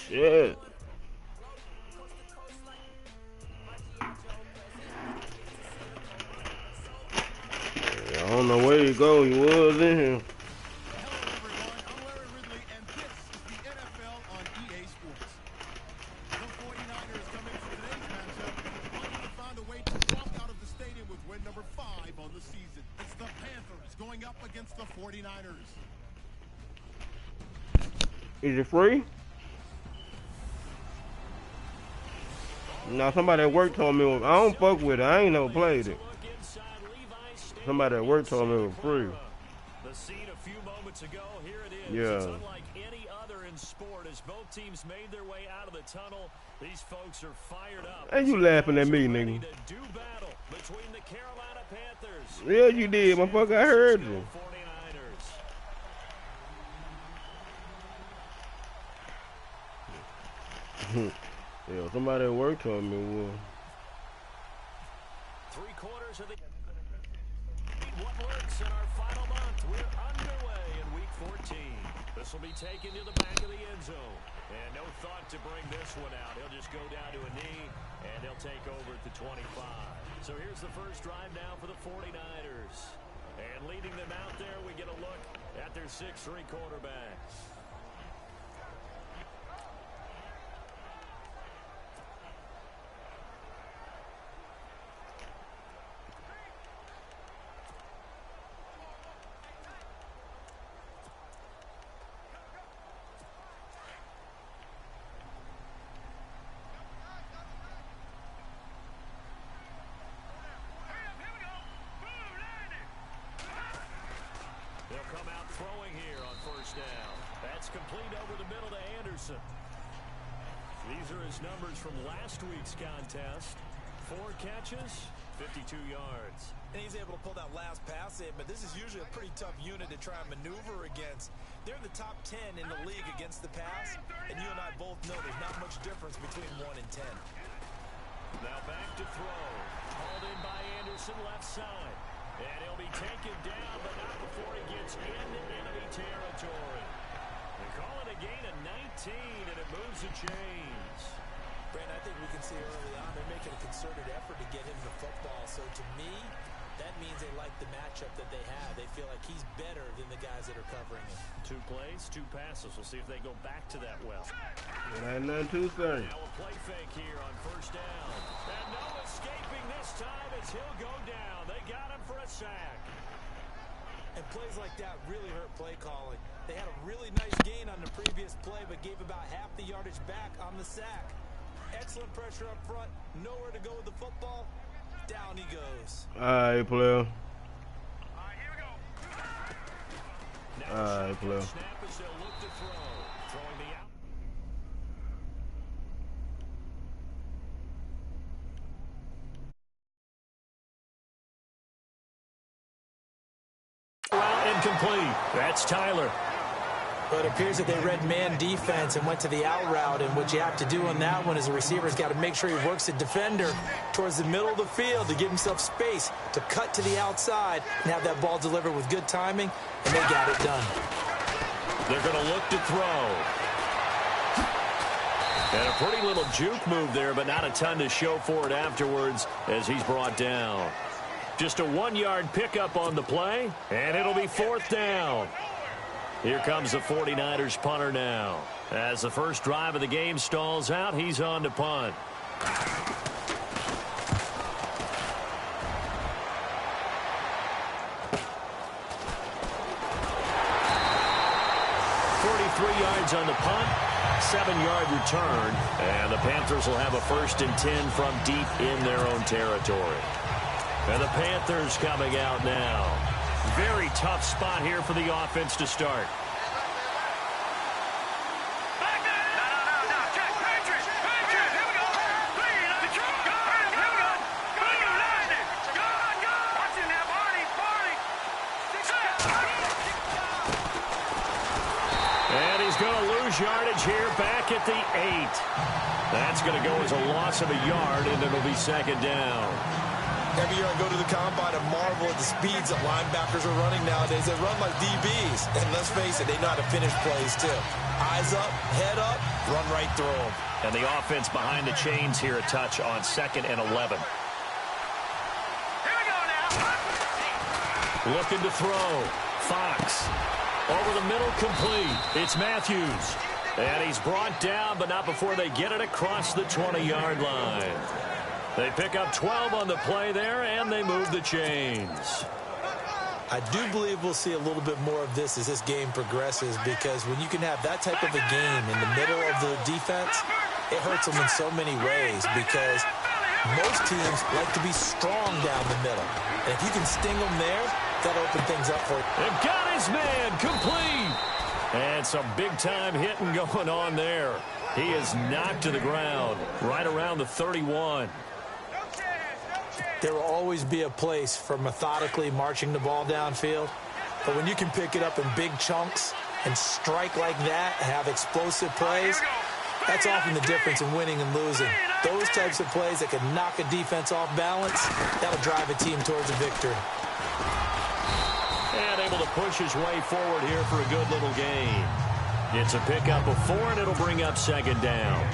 Shit. I don't know where you go. You was in here. Is it free? Now somebody at work told me I don't fuck with it. I ain't never played it. Somebody at work told me it was free. The scene a few moments ago, here it is. Yeah. It's unlike any other in sport. As both teams made their way out of the tunnel, these folks are fired up. And you laughing at me, nigga. Do battle between the Carolina Panthers. Yeah, you did, motherfucker. I heard you. Yeah, somebody at work told me it was. 3/4 of the what works in our final month. We're underway in week 14. This will be taken to the back of the end zone. And no thought to bring this one out. He'll just go down to a knee, and he'll take over at the 25. So here's the first drive now for the 49ers. And leading them out there, we get a look at their 6'3" quarterbacks. Complete over the middle to Anderson. These are his numbers from last week's contest. 4 catches, 52 yards. And he's able to pull that last pass in, but this is usually a pretty tough unit to try and maneuver against. They're in the top 10 in the league against the pass, and you and I both know there's not much difference between 1 and 10. Now back to throw. Hauled in by Anderson, left side. And he'll be taken down, but not before he gets into enemy territory. They call it a gain of 19, and it moves the chains. Brandon, I think we can see early on they're making a concerted effort to get him the football. So to me, that means they like the matchup that they have. They feel like he's better than the guys that are covering him. 2 plays, 2 passes. We'll see if they go back to that well. It ain't nothing too thing. Now a play fake here on first down. And no escaping this time as he'll go down. They got him for a sack. And plays like that really hurt play calling. They had a really nice gain on the previous play, but gave about half the yardage back on the sack. Excellent pressure up front. Nowhere to go with the football. Down he goes. All right, player. All right, here we go. All right, player. Snap as they'll look to throw. Throwing the out. Incomplete. That's Tyler. But it appears that they read man defense and went to the out route. And what you have to do on that one is the receiver's got to make sure he works the defender towards the middle of the field to give himself space to cut to the outside and have that ball delivered with good timing, and they got it done. They're going to look to throw. And a pretty little juke move there, but not a ton to show for it afterwards as he's brought down. Just a 1-yard pickup on the play, and it'll be 4th down. Here comes the 49ers punter now. As the first drive of the game stalls out, he's on to punt. 43 yards on the punt, 7-yard return, and the Panthers will have a 1st and 10 from deep in their own territory. And the Panthers coming out now. Very tough spot here for the offense to start. And he's going to lose yardage here back at the 8. That's going to go as a loss of a yard, and it'll be 2nd down. Every year I go to the combine and marvel at the speeds that linebackers are running nowadays. They run like DBs. And let's face it, they know how to finish plays too. Eyes up, head up, run right through them. And the offense behind the chains here a touch on 2nd and 11. Looking to throw. Fox. Over the middle, complete. It's Matthews. And he's brought down, but not before they get it across the 20-yard line. They pick up 12 on the play there, and they move the chains. I do believe we'll see a little bit more of this as this game progresses, because when you can have that type of a game in the middle of the defense, it hurts them in so many ways, because most teams like to be strong down the middle. And if you can sting them there, that'll open things up for you. They've got his man, complete. And some big-time hitting going on there. He is knocked to the ground right around the 31. There will always be a place for methodically marching the ball downfield. But when you can pick it up in big chunks and strike like that, have explosive plays, that's often the difference in winning and losing. Those types of plays that can knock a defense off balance, that'll drive a team towards a victory. And able to push his way forward here for a good little gain. It's a pickup of 4, and it'll bring up 2nd down.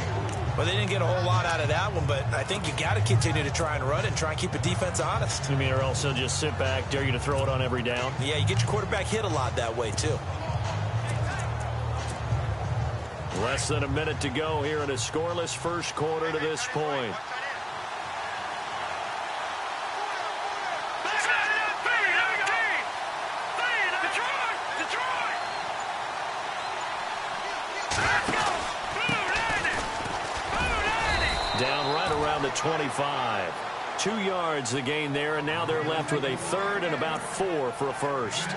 Well, they didn't get a whole lot out of that one, but I think you got to continue to try and run and try and keep the defense honest. You mean, or else they'll just sit back, dare you to throw it on every down? Yeah, you get your quarterback hit a lot that way, too. Less than a minute to go here in a scoreless first quarter to this point. Down right around the 25. 2 yards the gain there, and now they're left with a 3rd and about 4 for a first.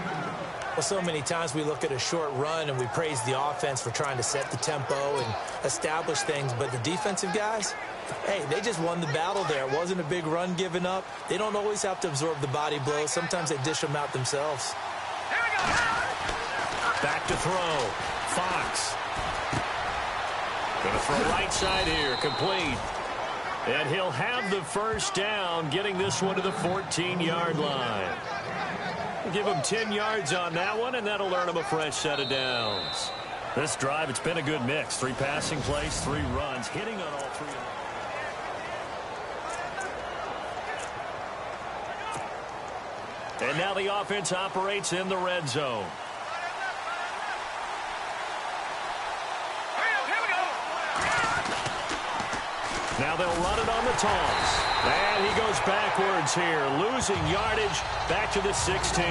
Well, so many times we look at a short run and we praise the offense for trying to set the tempo and establish things, but the defensive guys, hey, they just won the battle there. It wasn't a big run given up. They don't always have to absorb the body blows. Sometimes they dish them out themselves. Back to throw. Fox. Going to throw right side here. Complete. And he'll have the first down, getting this one to the 14-yard line. Give him 10 yards on that one, and that'll earn him a fresh set of downs. This drive, it's been a good mix. 3 passing plays, 3 runs, hitting on all 3 of them. And now the offense operates in the red zone. Now they'll run it on the toss. And he goes backwards here, losing yardage back to the 16.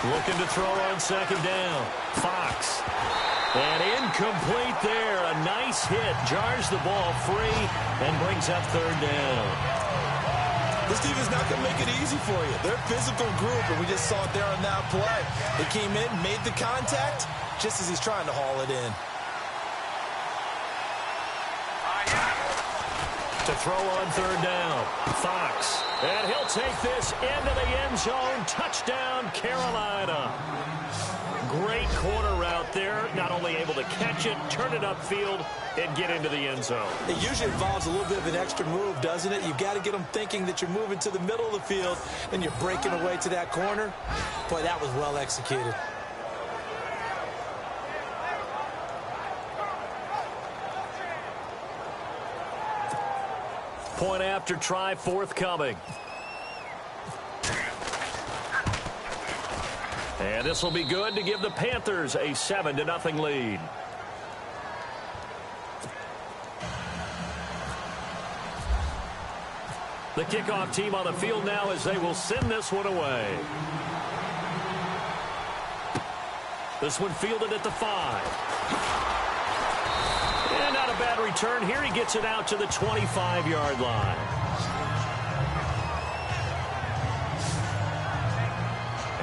Looking to throw on 2nd down. Fox. And incomplete there. A nice hit. Jars the ball free and brings up 3rd down. This team is not going to make it easy for you. They're a physical group, and we just saw it there on that play. They came in, made the contact, just as he's trying to haul it in. To throw on 3rd down. Fox. And he'll take this into the end zone. Touchdown, Carolina. Great corner route there. Not only able to catch it, turn it upfield, and get into the end zone. It usually involves a little bit of an extra move, doesn't it? You've got to get them thinking that you're moving to the middle of the field and you're breaking away to that corner. Boy, that was well executed. Point after try forthcoming. And this will be good to give the Panthers a 7-0 lead. The kickoff team on the field now as they will send this one away. This one fielded at the 5. And not a bad return here. He gets it out to the 25-yard line.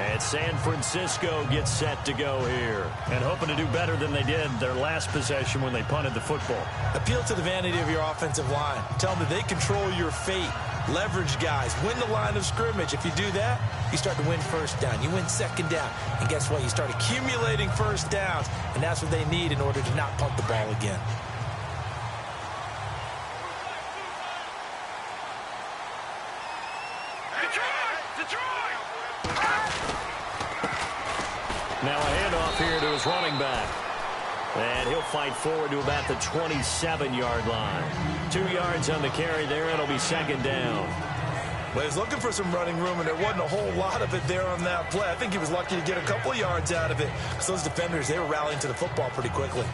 And San Francisco gets set to go here. And hoping to do better than they did their last possession when they punted the football. Appeal to the vanity of your offensive line. Tell them that they control your fate. Leverage guys. Win the line of scrimmage. If you do that, you start to win first down. You win second down. And guess what? You start accumulating first downs. And that's what they need in order to not punt the ball again. Now a handoff here to his running back. And he'll fight forward to about the 27-yard line. 2 yards on the carry there. It'll be second down. Well, he's looking for some running room, and there wasn't a whole lot of it there on that play. I think he was lucky to get a couple of yards out of it because those defenders, they were rallying to the football pretty quickly.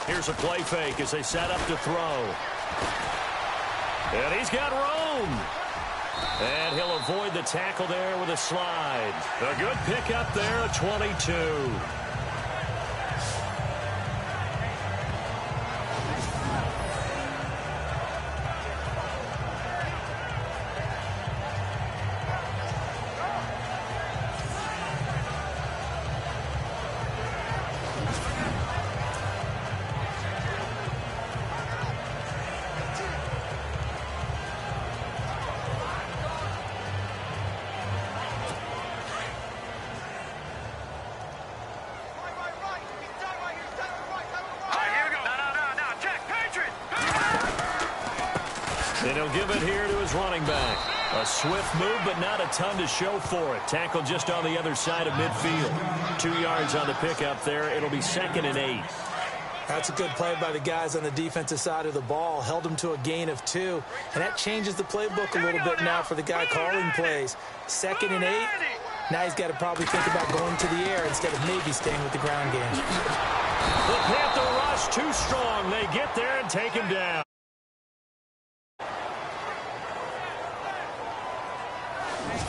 Here's a play fake as they set up to throw. And he's got room. And he'll avoid the tackle there with a slide. A good pickup there at 22. And he'll give it here to his running back. A swift move, but not a ton to show for it. Tackle just on the other side of midfield. 2 yards on the pickup there. It'll be 2nd and 8. That's a good play by the guys on the defensive side of the ball. Held them to a gain of 2. And that changes the playbook a little bit now for the guy calling plays. 2nd and 8. Now he's got to probably think about going to the air instead of maybe staying with the ground game. The Panther rush too strong. They get there and take him down.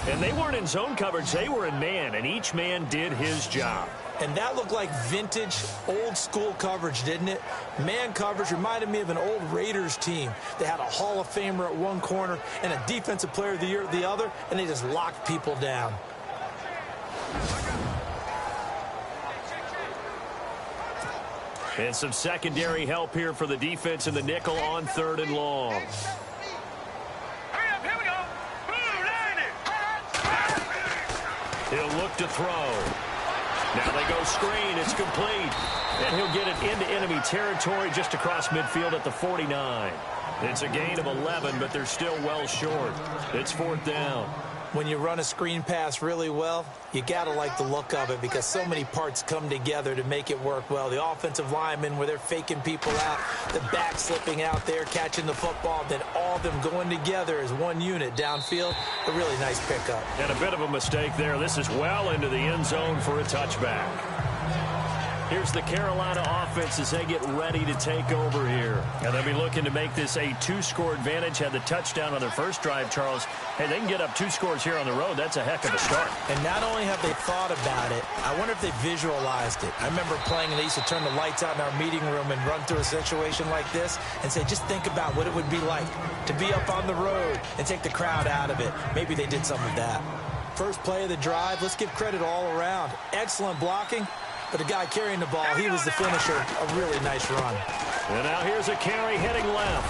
And they weren't in zone coverage. They were in man, and each man did his job. And that looked like vintage, old-school coverage, didn't it? Man coverage reminded me of an old Raiders team. They had a Hall of Famer at one corner and a Defensive Player of the Year at the other, and they just locked people down. And some secondary help here for the defense in the nickel on 3rd and long. He'll look to throw. Now they go screen. It's complete. And he'll get it into enemy territory just across midfield at the 49. It's a gain of 11, but they're still well short. It's 4th down. When you run a screen pass really well, you got to like the look of it because so many parts come together to make it work well. The offensive linemen, where they're faking people out, the back slipping out there, catching the football, then all of them going together as one unit downfield. A really nice pickup. And a bit of a mistake there. This is well into the end zone for a touchback. Here's the Carolina offense as they get ready to take over here. And they'll be looking to make this a 2-score advantage. Had the touchdown on their first drive, Charles. Hey, they can get up 2 scores here on the road. That's a heck of a start. And not only have they thought about it, I wonder if they visualized it. I remember playing, and they used to turn the lights out in our meeting room and run through a situation like this and say, just think about what it would be like to be up on the road and take the crowd out of it. Maybe they did some of that. First play of the drive, let's give credit all around. Excellent blocking. But the guy carrying the ball, he was the finisher. A really nice run. And now here's a carry heading left.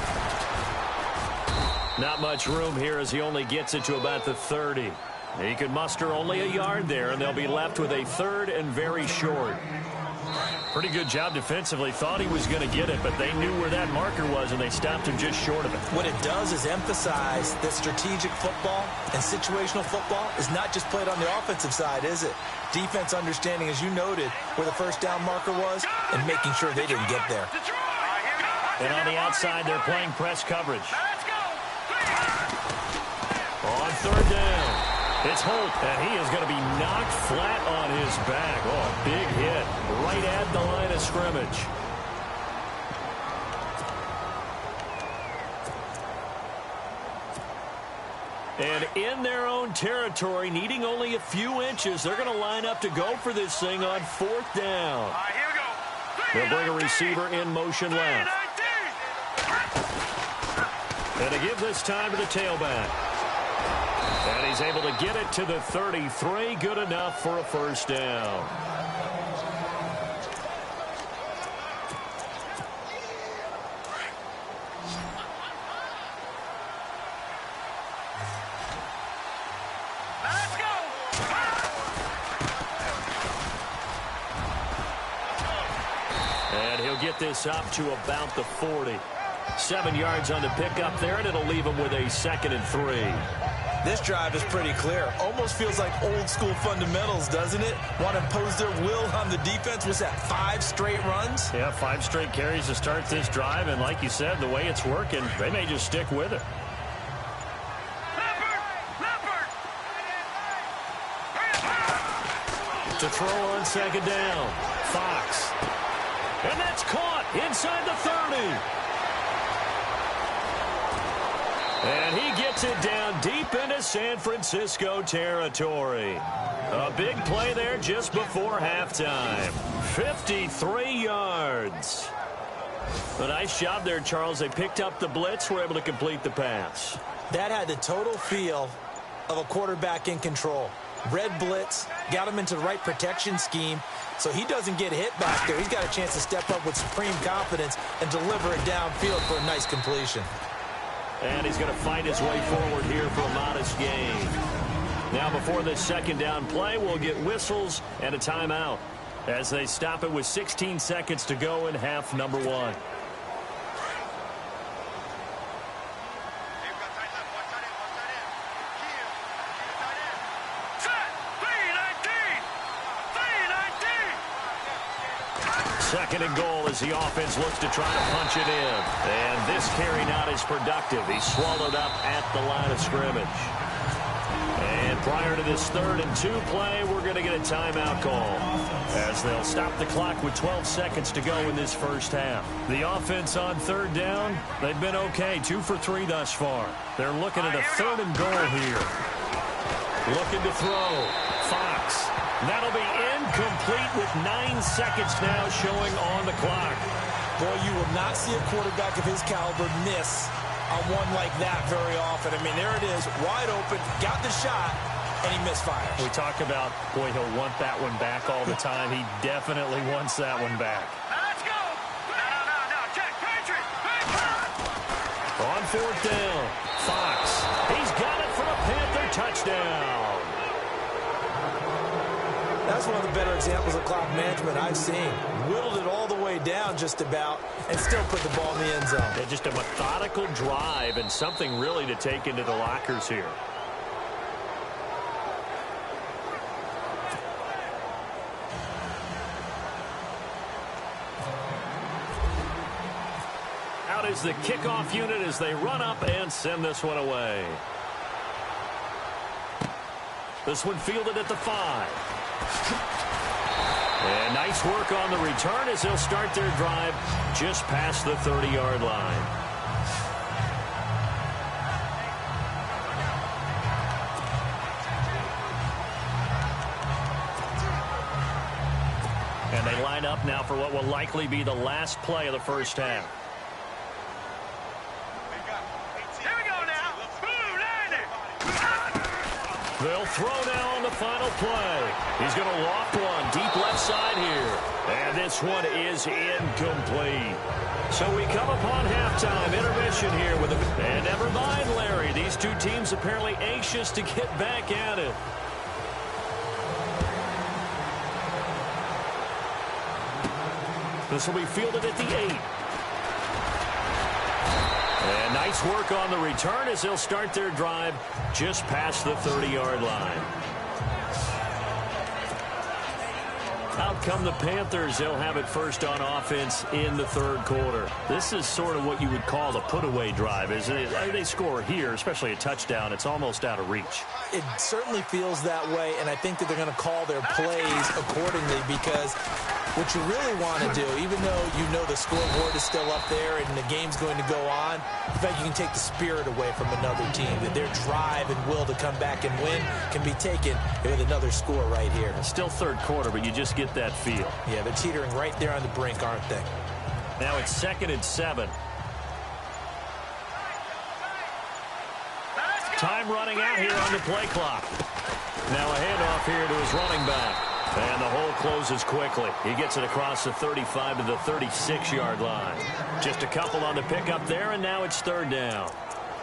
Not much room here as he only gets it to about the 30. He could muster only a yard there, and they'll be left with a 3rd and very short. Pretty good job defensively. Thought he was going to get it, but they knew where that marker was, and they stopped him just short of it. What it does is emphasize that strategic football and situational football is not just played on the offensive side, is it? Defense understanding, as you noted, where the first down marker was and making sure they didn't get there. And on the outside, they're playing press coverage. On 3rd down. It's Holt, and he is going to be knocked flat on his back. Oh, big hit right at the line of scrimmage. And in their own territory, needing only a few inches, they're going to line up to go for this thing on 4th down. Here we go. They'll bring a receiver in motion left. And to give this time to the tailback. And he's able to get it to the 33. Good enough for a first down. Let's go. And he'll get this up to about the 40. 7 yards on the pickup there, and it'll leave him with a 2nd and 3. This drive is pretty clear. Almost feels like old school fundamentals, doesn't it? Want to impose their will on the defense. Was that 5 straight runs? Yeah, 5 straight carries to start this drive, and like you said, the way it's working, they may just stick with it. To throw on 2nd down, Fox. And that's caught inside the 30. And he gets it down deep into San Francisco territory. A big play there just before halftime. 53 yards. A nice job there, Charles. They picked up the blitz, were able to complete the pass. That had the total feel of a quarterback in control. Red blitz, got him into the right protection scheme, so he doesn't get hit back there. He's got a chance to step up with supreme confidence and deliver it downfield for a nice completion. And he's going to fight his way forward here for a modest gain. Now, before this 2nd down play, we'll get whistles and a timeout as they stop it with 16 seconds to go in half number 1. Second and goal as the offense looks to try to punch it in. And this carry not as productive. He's swallowed up at the line of scrimmage. And prior to this 3rd and 2 play, we're going to get a timeout call as they'll stop the clock with 12 seconds to go in this first half. The offense on 3rd down, they've been okay. 2 for 3 thus far. They're looking at a 3rd and goal here. Looking to throw. Fox. That'll be incomplete with 9 seconds now showing on the clock. Boy, you will not see a quarterback of his caliber miss on one like that very often. I mean, there it is, wide open, got the shot, and he misfires. We talk about, boy, he'll want that one back all the time. He definitely wants that one back. Let's go. No. Check. Patriot. On 4th down, Fox. He's got it for a Panther touchdown. That's one of the better examples of clock management I've seen. Whittled it all the way down just about and still put the ball in the end zone. Yeah, just a methodical drive and something really to take into the lockers here. Out is the kickoff unit as they run up and send this one away. This one fielded at the 5. And nice work on the return as they'll start their drive just past the 30-yard line. And they line up now for what will likely be the last play of the first half. Here we go now. They'll throw now on the final play. He's going to loft one deep left side here. And this one is incomplete. So we come upon halftime intermission here with a... And never mind, Larry. These two teams apparently anxious to get back at it. This will be fielded at the 8. And nice work on the return as they'll start their drive just past the 30-yard line. Out come the Panthers. They'll have it first on offense in the 3rd quarter. This is sort of what you would call the put-away drive, isn't it? They score here, especially a touchdown. It's almost out of reach. It certainly feels that way, and I think that they're going to call their plays accordingly because What you really want to do, even though you know the scoreboard is still up there and the game's going to go on, in fact, you can take the spirit away from another team, that their drive and will to come back and win can be taken with another score right here. Still third quarter, but you just get that feel. Yeah, they're teetering right there on the brink, aren't they? Now it's 2nd and 7. Time running out here on the play clock. Now a handoff here to his running back. And the hole closes quickly. He gets it across the 35 to the 36-yard line. Just a couple on the pickup there, and now it's 3rd down.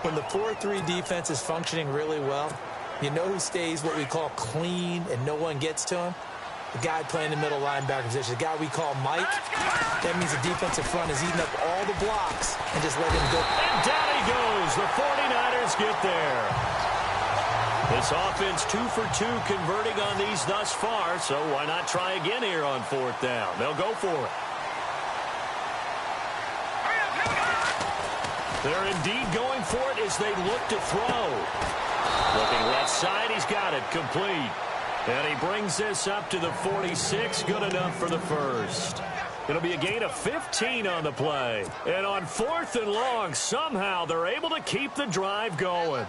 When the 4-3 defense is functioning really well, you know who stays what we call clean and no one gets to him? The guy playing the middle linebacker position, the guy we call Mike. That means the defensive front is eating up all the blocks and just let him go. And down he goes. The 49ers get there. This offense 2 for 2 converting on these thus far, so why not try again here on 4th down? They'll go for it. They're indeed going for it as they look to throw. Looking left side, he's got it, complete. And he brings this up to the 46, good enough for the first. It'll be a gain of 15 on the play. And on 4th and long, somehow they're able to keep the drive going.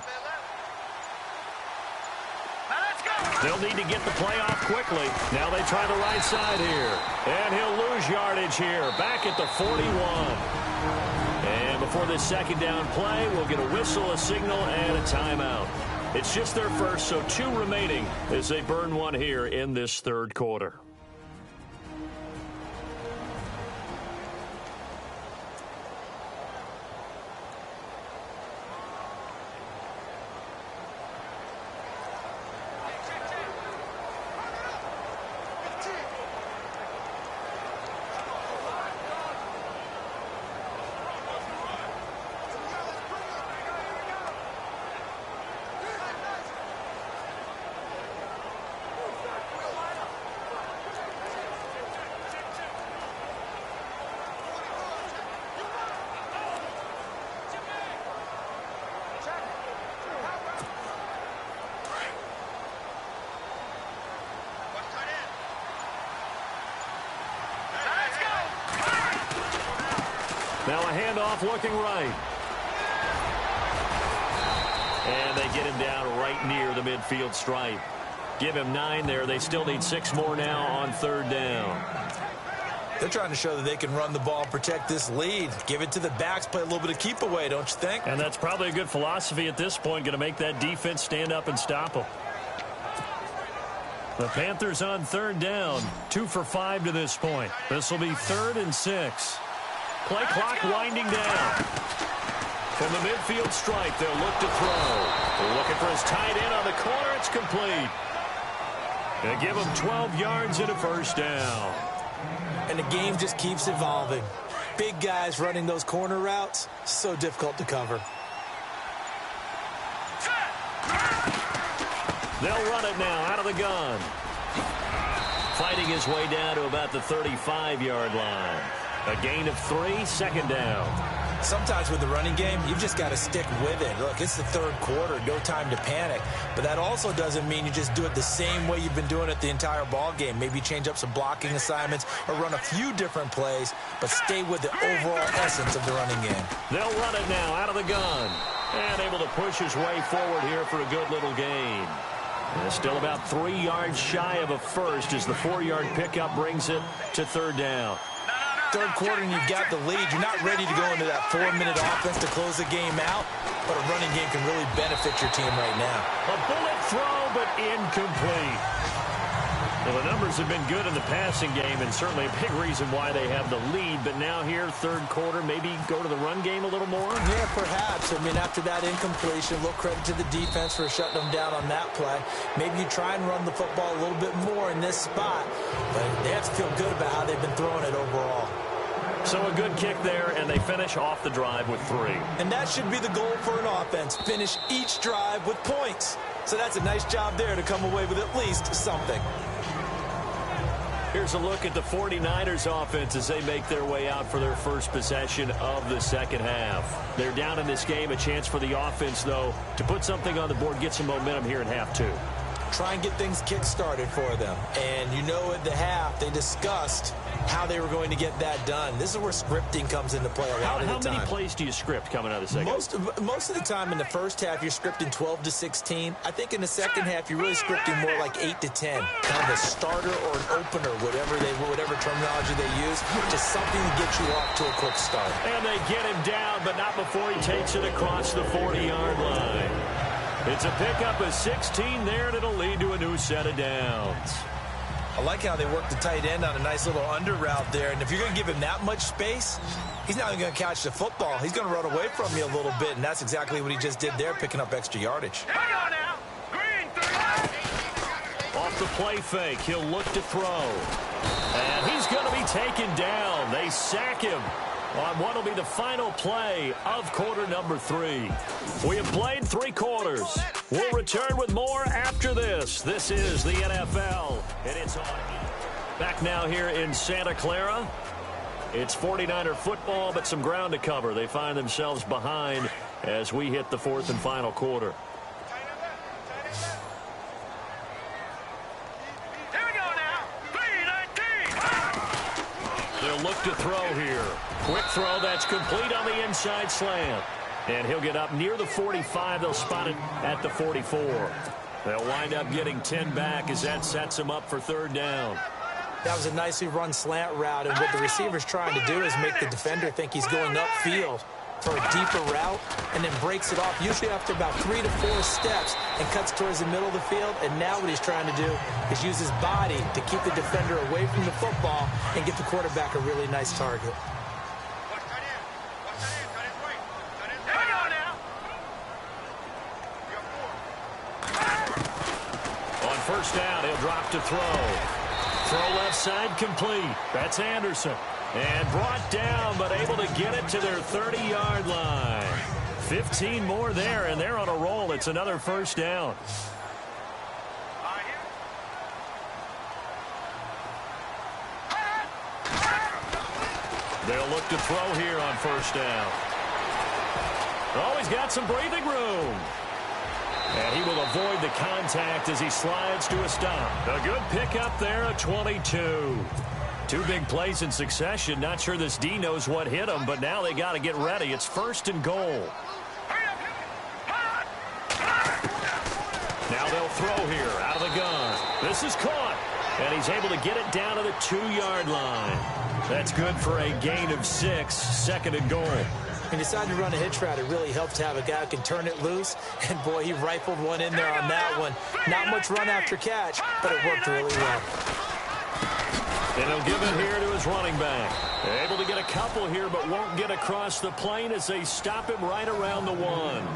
They'll need to get the play off quickly. Now they try the right side here. And he'll lose yardage here. Back at the 41. And before this 2nd down play, we'll get a whistle, a signal, and a timeout. It's just their first, so 2 remaining as they burn one here in this 3rd quarter. Now a handoff looking right. And they get him down right near the midfield stripe. Give him 9 there. They still need 6 more now on 3rd down. They're trying to show that they can run the ball, protect this lead. Give it to the backs, play a little bit of keep away, don't you think? And that's probably a good philosophy at this point, going to make that defense stand up and stop them. The Panthers on 3rd down, 2 for 5 to this point. This will be 3rd and 6. Play clock winding down. From the midfield stripe, they'll look to throw. They're looking for his tight end on the corner. It's complete. They give him 12 yards and a 1st down. And the game just keeps evolving. Big guys running those corner routes, so difficult to cover. They'll run it now out of the gun. Fighting his way down to about the 35-yard line. A gain of 3, 2nd down. Sometimes with the running game, you've just got to stick with it. Look, it's the 3rd quarter, no time to panic. But that also doesn't mean you just do it the same way you've been doing it the entire ball game. Maybe change up some blocking assignments or run a few different plays, but stay with the overall essence of the running game. They'll run it now out of the gun. And able to push his way forward here for a good little gain. And still about 3 yards shy of a first as the 4-yard pickup brings it to 3rd down. 3rd quarter and you've got the lead. You're not ready to go into that 4-minute offense to close the game out, but a running game can really benefit your team right now. A bullet throw, but incomplete. Well, the numbers have been good in the passing game, and certainly a big reason why they have the lead. But now here, 3rd quarter, maybe go to the run game a little more? Yeah, perhaps. I mean, after that incompletion, a little credit to the defense for shutting them down on that play. Maybe you try and run the football a little bit more in this spot. But they have to feel good about how they've been throwing it overall. So a good kick there, and they finish off the drive with 3. And that should be the goal for an offense. Finish each drive with points. So that's a nice job there to come away with at least something. Here's a look at the 49ers offense as they make their way out for their first possession of the 2nd half. They're down in this game. A chance for the offense, though, to put something on the board, get some momentum here in half 2. Try and get things kick-started for them. And you know at the half they discussed how they were going to get that done. This is where scripting comes into play a lot of the time. How many plays do you script coming out of the second? Most of the time in the first half, you're scripting 12 to 16. I think in the second half, you're really scripting more like 8 to 10. Kind of a starter or an opener, whatever terminology they use, just something to get you off to a quick start. And they get him down, but not before he takes it across the 40-yard line. It's a pickup of 16 there, and it'll lead to a new set of downs. I like how they work the tight end on a nice little under route there. And if you're going to give him that much space, he's not even going to catch the football. He's going to run away from you a little bit, and that's exactly what he just did there, picking up extra yardage. Hang on now. Green, 3. Off the play fake, he'll look to throw. And he's going to be taken down. They sack him on what will be the final play of quarter number 3. We have played 3 quarters. We'll return with more after this. This is the NFL, and it's on. Back now here in Santa Clara. It's 49er football, but some ground to cover. They find themselves behind as we hit the 4th and final quarter. Here we go now. 3-19. They'll look to throw here. Quick throw that's complete on the inside slant. And he'll get up near the 45. They'll spot it at the 44. They'll wind up getting 10 back as that sets them up for 3rd down. That was a nicely run slant route, and what the receiver's trying to do is make the defender think he's going upfield for a deeper route, and then breaks it off, usually after about 3 to 4 steps, and cuts towards the middle of the field. And now what he's trying to do is use his body to keep the defender away from the football and get the quarterback a really nice target. First down, he'll drop to throw. Throw left side complete. That's Anderson. And brought down, but able to get it to their 30-yard line. 15 more there, and they're on a roll. It's another first down. They'll look to throw here on first down. Oh, he's got some breathing room. And he will avoid the contact as he slides to a stop. A good pickup there at 22. 2 big plays in succession. Not sure this D knows what hit him, but now they got to get ready. It's 1st and goal. Now they'll throw here out of the gun. This is caught. And he's able to get it down to the 2-yard line. That's good for a gain of 6. 2nd and goal. He decided to run a hitch route. It really helps to have a guy who can turn it loose. And, boy, he rifled one in there on that one. Not much run after catch, but it worked really well. And he'll give it here to his running back. They're able to get a couple here, but won't get across the plane as they stop him right around the 1.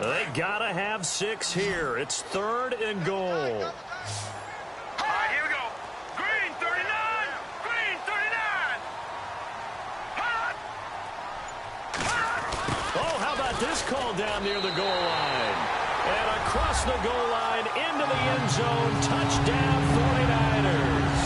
They got to have 6 here. It's 3rd and goal. This call down near the goal line. And across the goal line into the end zone. Touchdown 49ers.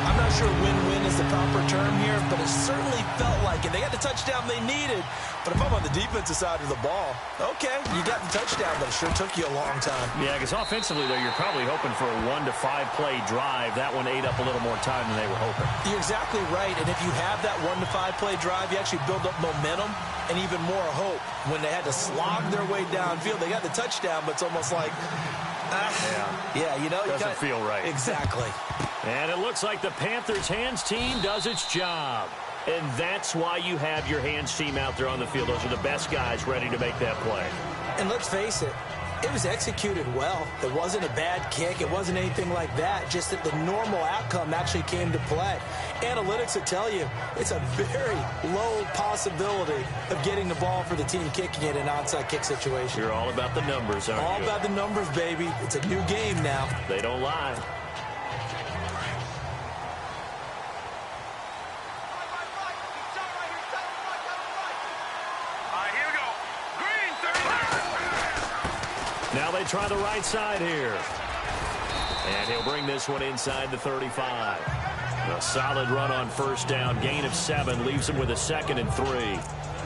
I'm not sure win-win is the proper term here, but it certainly felt like it. They got the touchdown they needed. But if I'm on the defensive side of the ball, okay, you got the touchdown, but it sure took you a long time. Yeah, because offensively, though, you're probably hoping for a 1 to 5 play drive. That one ate up a little more time than they were hoping. You're exactly right. And if you have that 1 to 5 play drive, you actually build up momentum and even more hope. When they had to slog their way downfield, they got the touchdown, but it's almost like, yeah, you know. Doesn't feel right. Exactly. And it looks like the Panthers' hands team does its job. And that's why you have your hands team out there on the field. Those are the best guys ready to make that play. And let's face it, it was executed well. It wasn't a bad kick. It wasn't anything like that. Just that the normal outcome actually came to play. Analytics will tell you it's a very low possibility of getting the ball for the team kicking it in an onside kick situation. You're all about the numbers, aren't you? All about the numbers, baby. It's a new game now. They don't lie. Now they try the right side here. And he'll bring this one inside the 35. A solid run on first down. Gain of 7 leaves him with a 2nd and 3.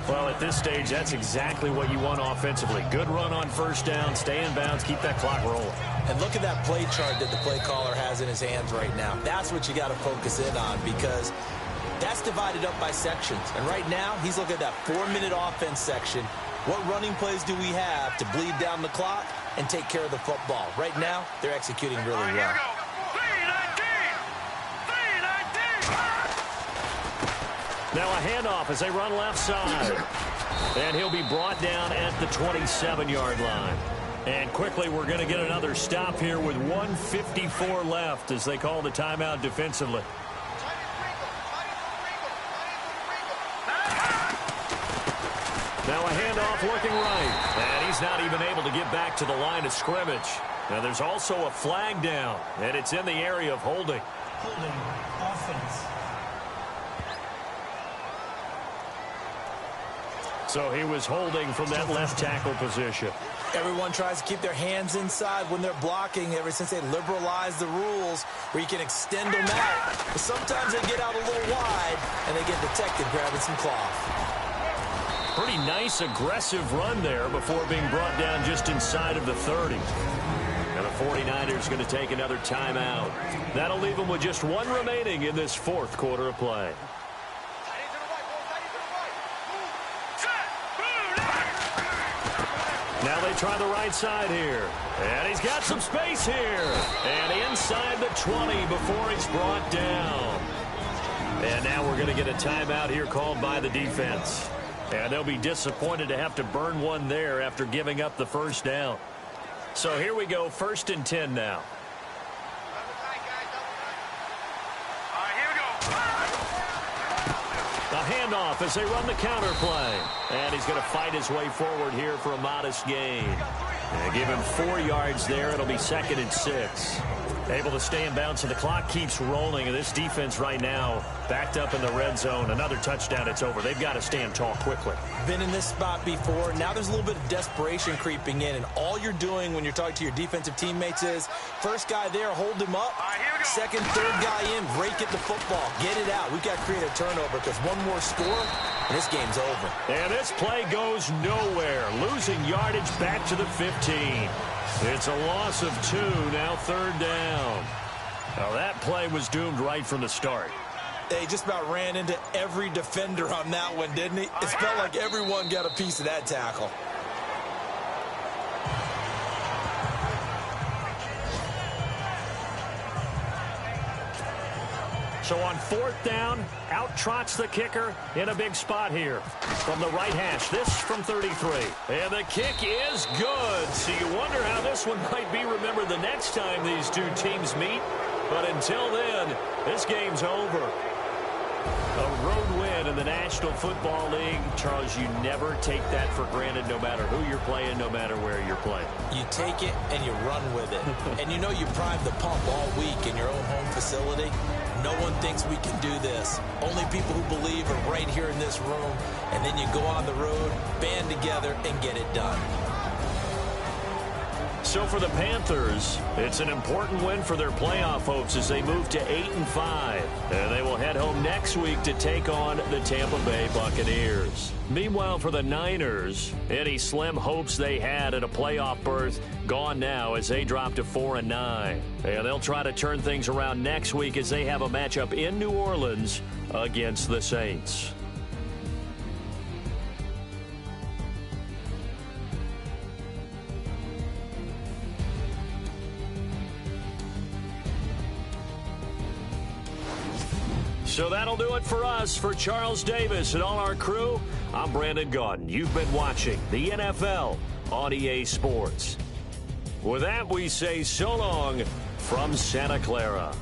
Well, at this stage, that's exactly what you want offensively. Good run on first down. Stay in bounds. Keep that clock rolling. And look at that play chart that the play caller has in his hands right now. That's what you got to focus in on, because that's divided up by sections. And right now, he's looking at that 4-minute offense section. What running plays do we have to bleed down the clock and take care of the football? Right now, they're executing really well. Now a handoff as they run left side. And he'll be brought down at the 27-yard line. And quickly, we're going to get another stop here with 1:54 left as they call the timeout defensively. Now a handoff looking right. And he's not even able to get back to the line of scrimmage. Now there's also a flag down, and it's in the area of holding. Holding offense. So he was holding from that left tackle position. Everyone tries to keep their hands inside when they're blocking ever since they liberalized the rules where you can extend them out. But sometimes they get out a little wide, and they get detected grabbing some cloth. Pretty nice, aggressive run there before being brought down just inside of the 30. And the 49ers going to take another timeout. That'll leave them with just one remaining in this fourth quarter of play. Now they try the right side here. And he's got some space here. And inside the 20 before he's brought down. And now we're going to get a timeout here called by the defense. And they'll be disappointed to have to burn one there after giving up the first down. So here we go, 1st and 10 now. A handoff as they run the counter play. And he's going to fight his way forward here for a modest gain. And give him 4 yards there. It'll be 2nd and 6. Able to stay in bounds, and the clock keeps rolling. And this defense right now backed up in the red zone. Another touchdown, it's over. They've got to stand tall quickly. Been in this spot before. Now there's a little bit of desperation creeping in. And all you're doing when you're talking to your defensive teammates is, first guy there, hold him up. Second, third guy in, break at the football. Get it out. We've got to create a turnover because one more score, and this game's over. And this play goes nowhere. Losing yardage back to the 15. It's a loss of 2, now 3rd down. Now that play was doomed right from the start. They just about ran into every defender on that one, didn't he? It felt like everyone got a piece of that tackle. So on 4th down, out trots the kicker in a big spot here. From the right hash, this from 33. And the kick is good. So you wonder how this one might be remembered the next time these two teams meet. But until then, this game's over. A road win in the National Football League. Charles, you never take that for granted no matter who you're playing, no matter where you're playing. You take it and you run with it. And you know you prime the pump all week in your own home facility. No one thinks we can do this. Only people who believe are right here in this room. And then you go on the road, band together, and get it done. So for the Panthers, it's an important win for their playoff hopes as they move to 8-5. And they will head home next week to take on the Tampa Bay Buccaneers. Meanwhile, for the Niners, any slim hopes they had at a playoff berth gone now as they drop to 4-9. And they'll try to turn things around next week as they have a matchup in New Orleans against the Saints. So that'll do it for us. For Charles Davis and all our crew, I'm Brandon Gaudin. You've been watching the NFL on EA Sports. With that, we say so long from Santa Clara.